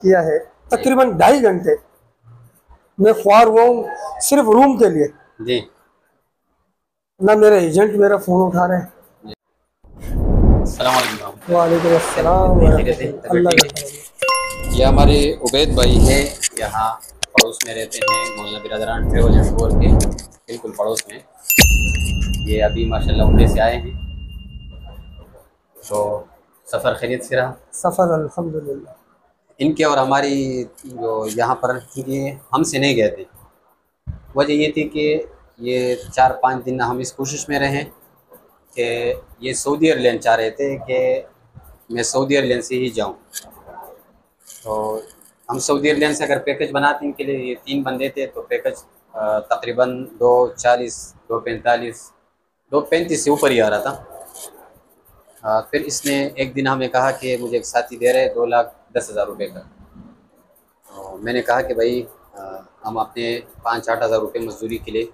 किया है तकरीबन 2.5 घंटे मैं ख्वार हुआ हूँ सिर्फ रूम के लिए जी। ना मेरे एजेंट मेरा फ़ोन उठा रहे हैं। वालेकुम अस्सलाम अल्लाह का करम। ये हमारे उबैद भाई है, यहाँ पड़ोस में रहते हैं, मौलाना बिरादरान ट्रेवल एंड टूर के बिल्कुल पड़ोस में। ये अभी माशाल्लाह उम्रे से आए हैं, तो सफ़र खैरियत से रहा। सफ़र अल्हम्दुलिल्लाह। इनके और हमारी जो यहाँ पर, क्योंकि हमसे नहीं गए थे, वजह ये थी कि ये 4-5 दिन हम इस कोशिश में रहें कि ये सऊदी एयरलाइन चाह रहे थे कि मैं सऊदी एयरलाइन से ही जाऊँ। तो हम सऊदी एयरलाइन से अगर पैकेज बनाते हैं, इनके लिए ये 3 बंदे थे, तो पैकेज तकरीबन 240, 245, 235 से ऊपर ही आ रहा था। फिर इसने एक दिन हमें कहा कि मुझे एक साथी दे रहे 2,10,000 रुपये का। तो मैंने कहा कि भाई हम अपने 5-8 हज़ार रुपये मजदूरी के लिए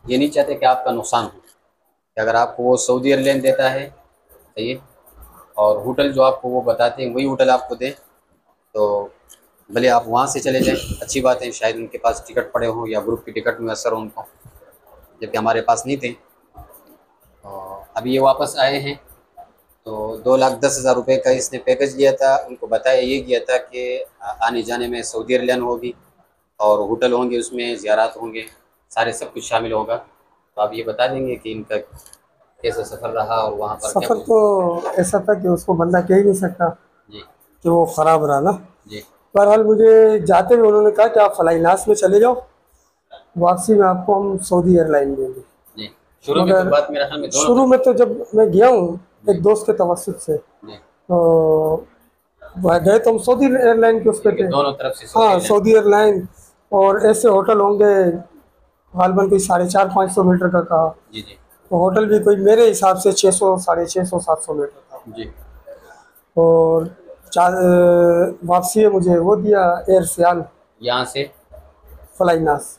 ये नहीं चाहते कि आपका नुकसान हो, कि अगर आपको वो सऊदी एयरलाइन देता है सही, और होटल जो आपको वो बताते हैं वही होटल आपको दे, तो भले आप वहाँ से चले जाएं, अच्छी बात है, शायद उनके पास टिकट पड़े हों या ग्रुप की टिकट मैसर हो उनको, जबकि हमारे पास नहीं थे। तो अभी ये वापस आए हैं, तो 2,10,000 रुपये का इसने पैकेज लिया था। उनको बताया ये गया था कि आने जाने में सऊदी एयरलाइन होगी और होटल होंगे, उसमें ज़ियारत होंगे, सारे सब कुछ शामिल होगा। तो आप ये बता देंगे कि इनका कैसा सफ़र रहा और वहाँ पर सफ़र तो ऐसा था कि उसको बंदा कह ही नहीं सकता जी कि वो ख़राब रहा ना। जी। बहरहाल मुझे जाते हुए उन्होंने कहा कि आप फ्लाइनास में चले जाओ, वापसी में आपको हम सऊदी एयरलाइन देंगे जी। शुरू में तो बात मेरा ख्याल में शुरू में तो जब मैं गया हूँ एक दोस्त के तवस्सुत से, तो गए तो हम सऊदी एयरलाइन के उस पर थे, दोनों तरफ से हाँ सऊदी एयरलाइन, और ऐसे होटल होंगे गालबन कोई 450-500 मीटर का कहा जी जी। तो होटल भी कोई मेरे हिसाब से 600, 650, 700 मीटर था जी। और वापसी में मुझे वो दिया एयर सियाल, यहाँ से फ्लाइनास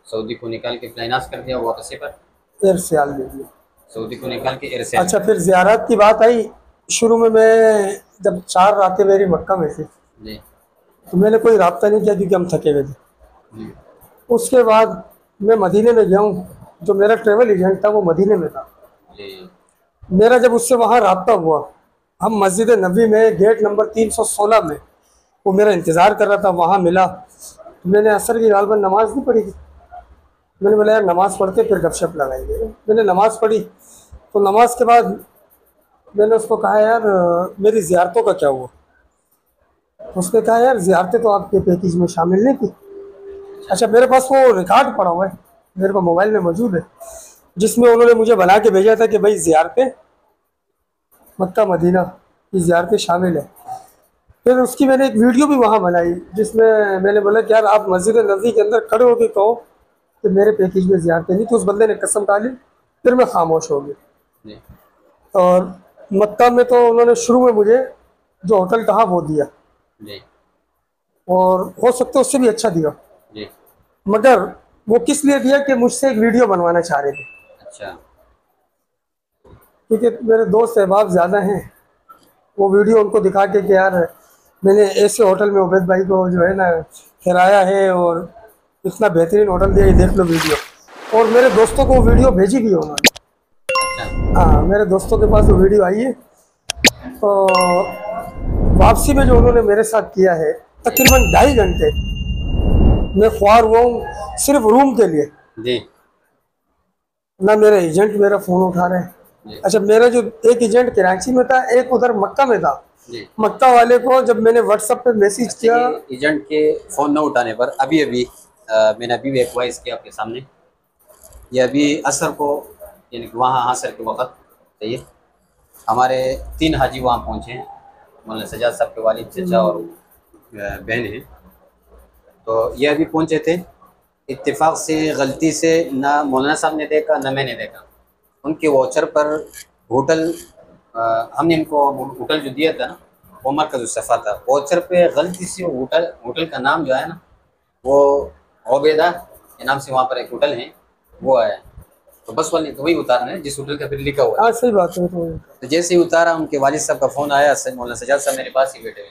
सऊदी को निकाल के फ्लाइनास कर दिया, वापसी पर एयर सियाल दे दिया, सऊदी को निकाल के एयर सियाल। अच्छा फिर ज़ियारत की बात आई। शुरू में मैं जब 4 रातें मेरी मक्का में थी जी तो मैंने कोई रब्ता नहीं किया क्योंकि हम थके हुए थे जी। उसके बाद मैं मदीने में गया हूँ, जो मेरा ट्रेवल एजेंट था वो मदीने में था जी। मेरा, जब उससे वहाँ रब्ता हुआ, हम मस्जिद नबी में गेट नंबर 316 में वो मेरा इंतज़ार कर रहा था, वहाँ मिला। मैंने असर की गालबन नमाज़ नहीं पढ़ी थी, मैंने बोला यार नमाज़ पढ़ते फिर गपशप लगाएंगे। मैंने नमाज़ पढ़ी, तो नमाज के बाद मैंने उसको कहा यार मेरी ज़ियारतों का क्या हुआ। उसने कहा यार ज़ियारतें तो आपके पैकेज में शामिल नहीं थी। अच्छा मेरे पास वो रिकॉर्ड पड़ा हुआ है, मेरे पास मोबाइल में मौजूद है, जिसमें उन्होंने मुझे बना के भेजा था कि भाई ज़ियारतें मक्का मदीना की ज़ियारतें शामिल है। फिर उसकी मैंने एक वीडियो भी वहाँ बनाई जिसमें मैंने बोला कि यार आप मस्जिद नबी के अंदर खड़े होकर कहो कि मेरे पैकेज में ज़ियारतें नहीं, तो उस बंदे ने कसम खा ली। फिर मैं खामोश हो गया। और मक्का में तो उन्होंने शुरू में मुझे जो होटल कहा वो दिया जी। और हो सकता है उससे भी अच्छा दिया जी। मगर वो किस लिए दिया कि मुझसे एक वीडियो बनवाना चाह रहे थे। अच्छा। क्योंकि मेरे दोस्त अहबाब ज़्यादा हैं, वो वीडियो उनको दिखा के कि यार मैंने ऐसे होटल में उबैद भाई को जो है ना ठहराया है और इतना बेहतरीन होटल दिया, ये देख लो वीडियो। और मेरे दोस्तों को वो वीडियो भेजी भी है उन्होंने, हाँ मेरे दोस्तों के पास वो वीडियो आई है। तो वापसी में जो उन्होंने मेरे साथ किया है तकरीबन 2.5 घंटे मैं ख्वार हुआ हूँ सिर्फ रूम के लिए जी। ना मेरा एजेंट मेरा फ़ोन उठा रहे हैं। अच्छा मेरा जो एक एजेंट कराची में था, एक उधर मक्का में था। मक्का वाले को जब मैंने व्हाट्सएप पे मैसेज किया, एजेंट के फ़ोन न उठाने पर अभी मैंने अभी भी एक वॉइस किया आपके सामने, ये अभी असर को यानी कि वहाँ असर के वक्त चाहिए हमारे 3 हाजी वहाँ पहुँचे हैं, मौलाना सजाद साहब के वालिद चचा और बहन हैं। तो ये अभी पहुँचे थे, इत्तेफाक से गलती से ना मौलाना साहब ने देखा ना मैंने देखा, उनके वाउचर पर होटल हमने इनको होटल जो दिया था ना उमर का जो सफ़ा था, वाउचर पे गलती से होटल का नाम जो है ना वो ओबेदा के नाम से वहाँ पर एक होटल है वो आया, तो बस वाले तो वही उतारना है जिस होटल का फिर लिखा हुआ है। हाँ सही बात है। तो जैसे ही उतारा उनके वालिद साहब का फ़ोन आया, मौलाना सजाद साहब मेरे पास ही बैठे हुए,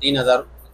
30,000